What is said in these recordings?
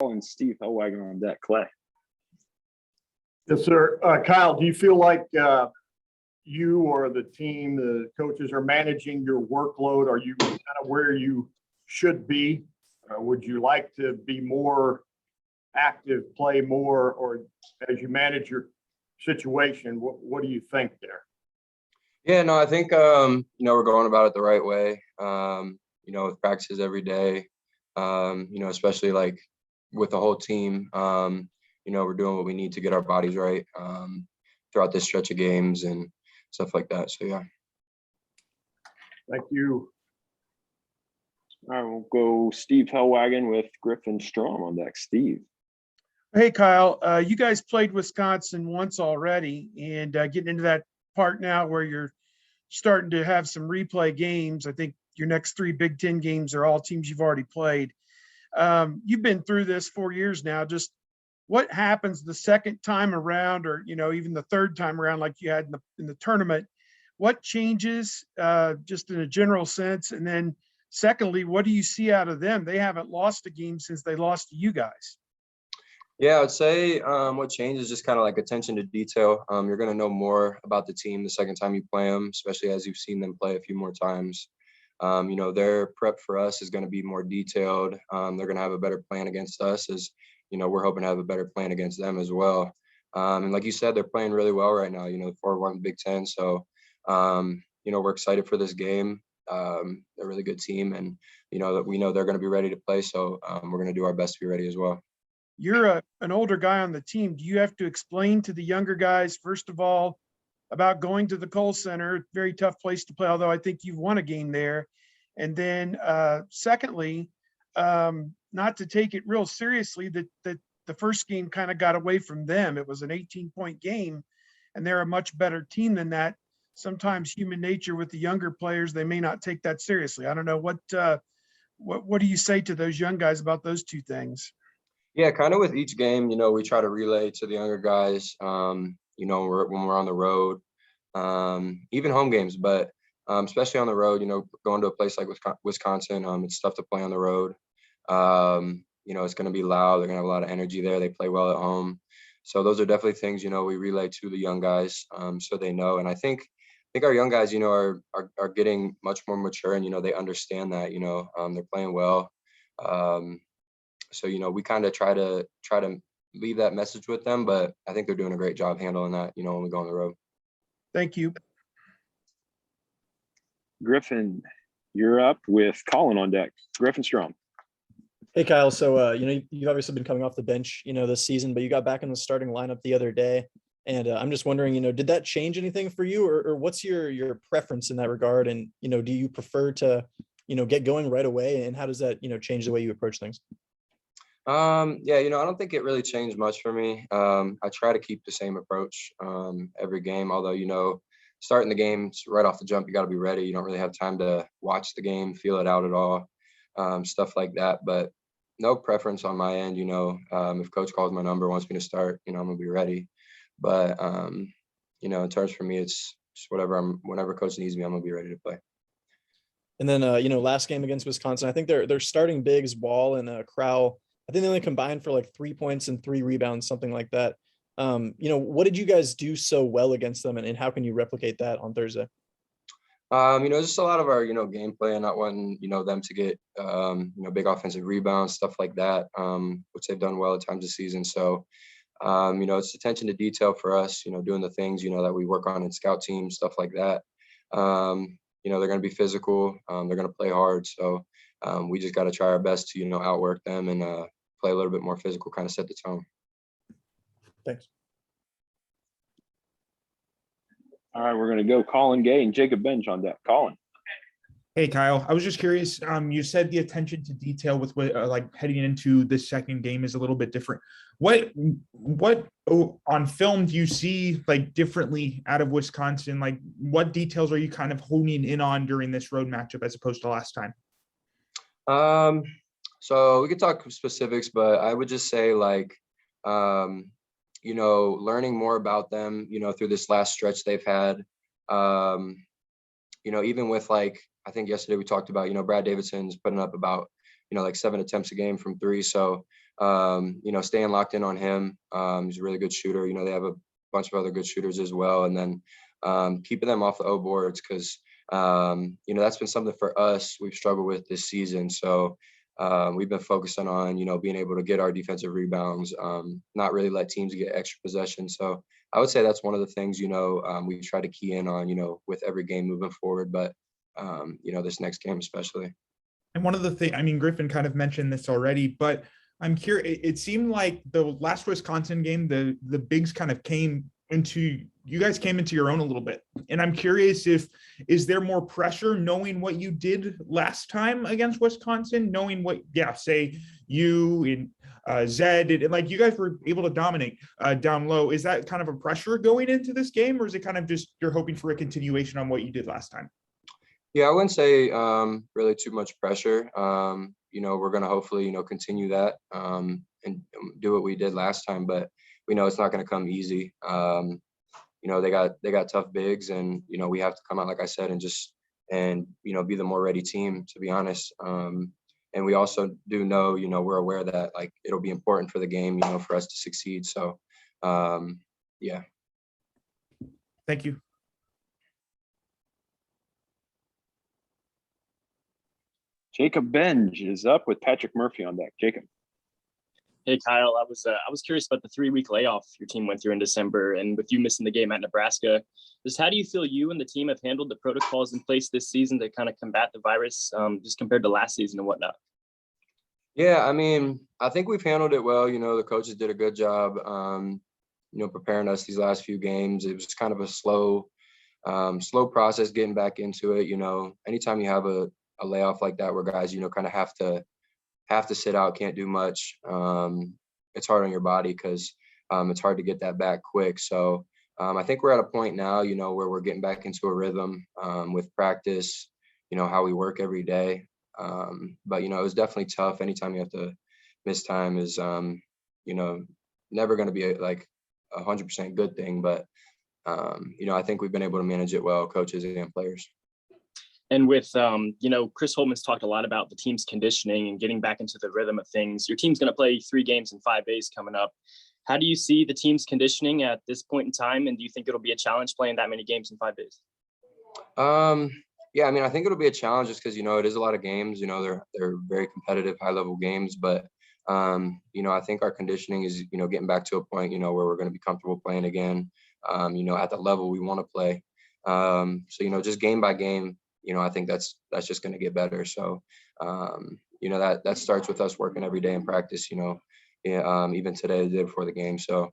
and Steve Hellwagon on deck. Clay. Yes, sir. Kyle, do you feel like you or the team, the coaches, are managing your workload? Are you kind of where you should be? Would you like to be more active, play more, or as you manage your situation, what do you think there? Yeah, no, I think, we're going about it the right way, with practices every day, especially like with the whole team, we're doing what we need to get our bodies right throughout this stretch of games and stuff like that. So, yeah. Thank you. All right, we'll go Steve Hellwagon with Griffin Strom on deck. Steve. Hey, Kyle, you guys played Wisconsin once already, and getting into that part now where you're starting to have some replay games. I think your next 3 Big Ten games are all teams you've already played. You've been through this 4 years now. Just what happens the second time around, or, even the third time around, like you had in the tournament? What changes just in a general sense? And then secondly, what do you see out of them? They haven't lost a game since they lost to you guys. Yeah, I'd say what changes is just kind of like attention to detail. You're going to know more about the team the second time you play them, especially as you've seen them play a few more times. Their prep for us is going to be more detailed. They're going to have a better plan against us, as we're hoping to have a better plan against them as well. And like you said, they're playing really well right now. 4-1 Big Ten. So, we're excited for this game. They're a really good team, and that we know they're going to be ready to play. So we're going to do our best to be ready as well. You're an older guy on the team. Do you have to explain to the younger guys, first of all, about going to the Kohl Center? Very tough place to play, although I think you've won a game there. And then secondly, not to take it real seriously, that the first game kind of got away from them. It was an 18-point game, and they're a much better team than that. Sometimes human nature with the younger players, they may not take that seriously. I don't know. What do you say to those young guys about those two things? Yeah, kind of with each game, we try to relay to the younger guys, when we're on the road, even home games, but especially on the road, going to a place like Wisconsin, it's tough to play on the road. It's going to be loud. They're going to have a lot of energy there. They play well at home. So those are definitely things, we relay to the young guys, so they know. And I think our young guys, are getting much more mature, and, they understand that, they're playing well. So, we kind of try to leave that message with them, but I think they're doing a great job handling that, when we go on the road. Thank you. Griffin, you're up with Colin on deck. Griffin Strom. Hey, Kyle. So, you've obviously been coming off the bench, this season, but you got back in the starting lineup the other day. And I'm just wondering, did that change anything for you, or what's your preference in that regard? And, do you prefer to, get going right away? And how does that, change the way you approach things? Yeah, I don't think it really changed much for me. I try to keep the same approach every game, although, starting the games right off the jump, you got to be ready. You don't really have time to watch the game, feel it out at all, stuff like that. But no preference on my end. If coach calls my number, wants me to start, I'm going to be ready. But, in terms for me, it's just whenever coach needs me, I'm going to be ready to play. And then, last game against Wisconsin, I think they're starting bigs, Wall and Crowell. I think they only combined for like 3 points and 3 rebounds, something like that. What did you guys do so well against them, and how can you replicate that on Thursday? Just a lot of our, gameplay and not wanting, them to get, big offensive rebounds, stuff like that, which they've done well at times this season. So, it's attention to detail for us, doing the things, that we work on in scout teams, stuff like that. They're going to be physical. They're going to play hard. So we just got to try our best to, outwork them and play a little bit more physical, kind of set the tone. Thanks. All right, we're going to go Colin Gay and Jacob Bench on deck. Colin. Hey, Kyle, I was just curious. You said the attention to detail with what, like heading into the second game is a little bit different. What on film do you see like differently out of Wisconsin? Like what details are you kind of honing in on during this road matchup as opposed to last time? So we could talk specifics, but I would just say like, learning more about them, through this last stretch they've had, even with like, I think yesterday we talked about, Brad Davidson's putting up about, like 7 attempts a game from 3. So you know, staying locked in on him. He's a really good shooter. You know, they have a bunch of other good shooters as well. And then keeping them off the O boards because, you know, that's been something for us we've struggled with this season. So we've been focusing on, you know, being able to get our defensive rebounds, not really let teams get extra possession. So I would say that's one of the things, you know, we try to key in on, you know, with every game moving forward. But, you know, this next game especially. And one of the things, I mean, Griffin kind of mentioned this already, but I'm curious, it seemed like the last Wisconsin game, the bigs kind of you guys came into your own a little bit. And I'm curious is there more pressure knowing what you did last time against Wisconsin, knowing what, say you and Zed, and like you guys were able to dominate down low. Is that kind of a pressure going into this game, or is it kind of just you're hoping for a continuation on what you did last time? Yeah, I wouldn't say really too much pressure. You know, we're going to hopefully, you know, continue that and do what we did last time, but we know it's not going to come easy. You know, they got tough bigs, and, you know, we have to come out, like I said, and you know, be the more ready team, to be honest. And we also do know, you know, we're aware that like it'll be important for the game, you know, for us to succeed. So, yeah. Thank you. Jacob Benj is up with Patrick Murphy on deck. Jacob. Hey, Kyle, I was curious about the 3-week layoff your team went through in December, and with you missing the game at Nebraska, just how do you feel you and the team have handled the protocols in place this season to kind of combat the virus, just compared to last season and whatnot? Yeah, I mean, I think we've handled it well. You know, the coaches did a good job, you know, preparing us these last few games. It was kind of a slow process getting back into it. You know, anytime you have a layoff like that where guys, you know, kind of have to sit out, can't do much. It's hard on your body because it's hard to get that back quick. So I think we're at a point now, you know, where we're getting back into a rhythm with practice, you know, how we work every day. But, you know, it was definitely tough. Anytime you have to miss time is, you know, never going to be like 100% good thing. But, you know, I think we've been able to manage it well, coaches and players. And with, you know, Chris Holtman's talked a lot about the team's conditioning and getting back into the rhythm of things. Your team's going to play 3 games in 5 days coming up. How do you see the team's conditioning at this point in time? And do you think it'll be a challenge playing that many games in 5 days? Yeah, I mean, I think it'll be a challenge just because, you know, it is a lot of games. You know, they're very competitive, high-level games. But, you know, I think our conditioning is, you know, getting back to a point, you know, where we're going to be comfortable playing again, you know, at the level we want to play. So, you know, just game by game, you know, I think that's just going to get better. So, you know, that starts with us working every day in practice, you know, even today, the day before the game. So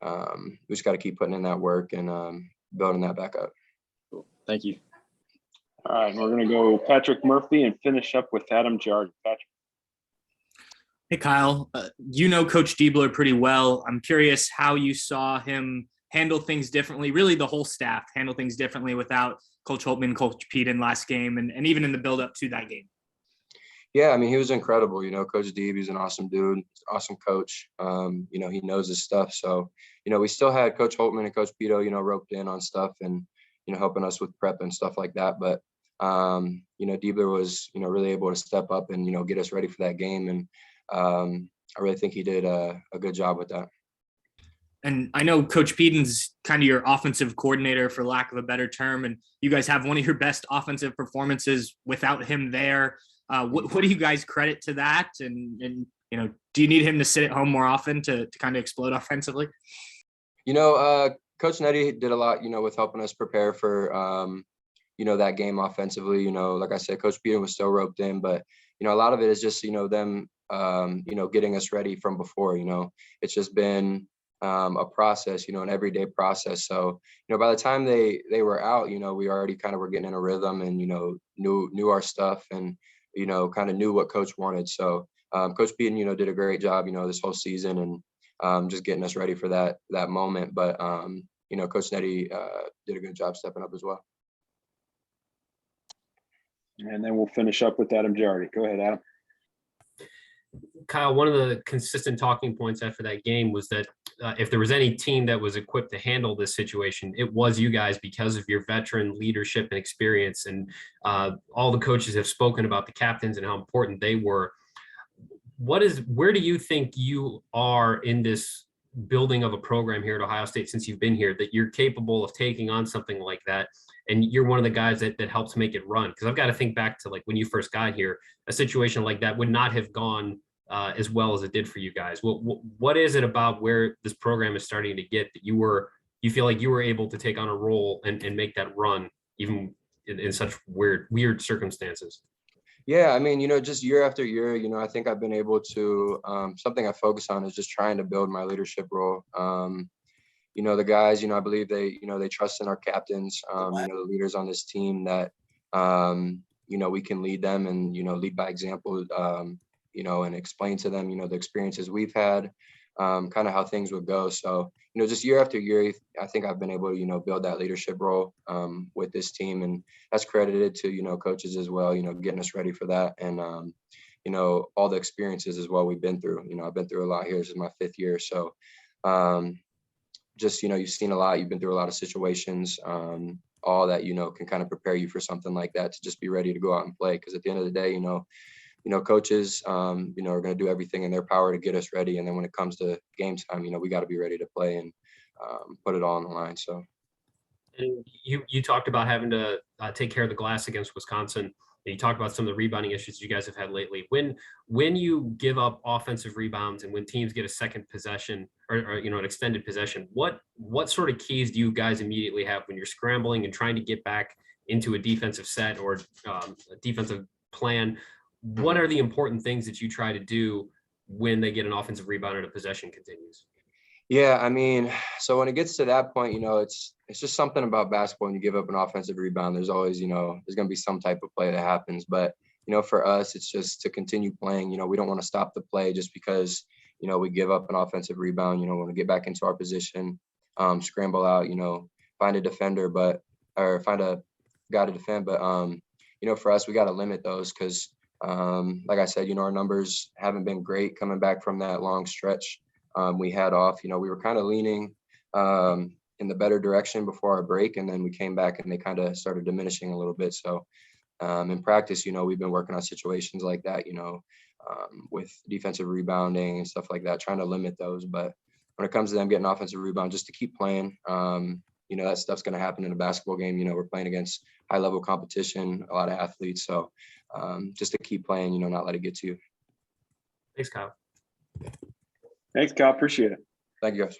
we just got to keep putting in that work and building that back up. Cool. Thank you. All right, we're going to go Patrick Murphy and finish up with Adam Jardy. Patrick. Hey, Kyle, you know Coach Diebler pretty well. I'm curious how you saw him handle things differently, really the whole staff handle things differently without Coach Holtman, Coach Peden last game, and even in the build-up to that game. Yeah, I mean, he was incredible. You know, Coach Deeb, he's an awesome dude, awesome coach. You know, he knows his stuff. So, you know, we still had Coach Holtman and Coach Pito, you know, roped in on stuff and, you know, helping us with prep and stuff like that. But, you know, Diebler was, you know, really able to step up and, you know, get us ready for that game. And I really think he did a good job with that. And I know Coach Peden's kind of your offensive coordinator, for lack of a better term, and you guys have one of your best offensive performances without him there. What do you guys credit to that? And you know, do you need him to sit at home more often to kind of explode offensively? You know, Coach Nettie did a lot, you know, with helping us prepare for, you know, that game offensively. You know, like I said, Coach Peden was still roped in, but, you know, a lot of it is just, you know, them, you know, getting us ready from before. You know, it's just been a process, you know, an everyday process. So, you know, by the time they were out, you know, we already kind of were getting in a rhythm and, you know, knew our stuff and, you know, kind of knew what coach wanted. So Coach Peden, you know, did a great job, you know, this whole season and just getting us ready for that moment. But, you know, Coach Nettie did a good job stepping up as well. And then we'll finish up with Adam Jardy. Go ahead, Adam. Kyle, one of the consistent talking points after that game was that if there was any team that was equipped to handle this situation, it was you guys because of your veteran leadership and experience. And all the coaches have spoken about the captains and how important they were. where do you think you are in this building of a program here at Ohio State since you've been here, that you're capable of taking on something like that? And you're one of the guys that helps make it run. Because I've got to think back to like when you first got here, a situation like that would not have gone as well as it did for you guys. What is it about where this program is starting to get that you feel like you were able to take on a role and make that run even in such weird circumstances? Yeah, I mean, just year after year, I think I've been able to, something I focus on is just trying to build my leadership role. The guys, I believe they trust in our captains, the leaders on this team that, we can lead them and, lead by example, and explain to them, the experiences we've had, kind of how things would go. So, just year after year, I think I've been able to, build that leadership role with this team. And that's credited to, coaches as well, getting us ready for that. And, all the experiences as well we've been through. I've been through a lot here. This is my 5th year. So just, you've seen a lot. You've been through a lot of situations, all that, can kind of prepare you for something like that, to just be ready to go out and play. Because at the end of the day, coaches, are going to do everything in their power to get us ready. And then when it comes to game time, we got to be ready to play and put it all on the line. So. And you talked about having to take care of the glass against Wisconsin. You talked about some of the rebounding issues you guys have had lately. When you give up offensive rebounds and when teams get a second possession or an extended possession, what sort of keys do you guys immediately have when you're scrambling and trying to get back into a defensive set or a defensive plan? What are the important things that you try to do when they get an offensive rebound and a possession continues? Yeah, I mean, so when it gets to that point, it's just something about basketball. When you give up an offensive rebound, there's always, there's going to be some type of play that happens. But, for us, it's just to continue playing. We don't want to stop the play just because, we give up an offensive rebound. We want to get back into our position, scramble out, find a defender, or find a guy to defend. But, for us, we got to limit those because, like I said, our numbers haven't been great coming back from that long stretch. We had off, we were kind of leaning in the better direction before our break, and then we came back and they kind of started diminishing a little bit. So in practice, we've been working on situations like that, with defensive rebounding and stuff like that, trying to limit those. But when it comes to them getting offensive rebound, just to keep playing, that stuff's going to happen in a basketball game. We're playing against high level competition, a lot of athletes. So just to keep playing, not let it get to you. Thanks, Kyle. Thanks, Kyle. Appreciate it. Thank you, guys.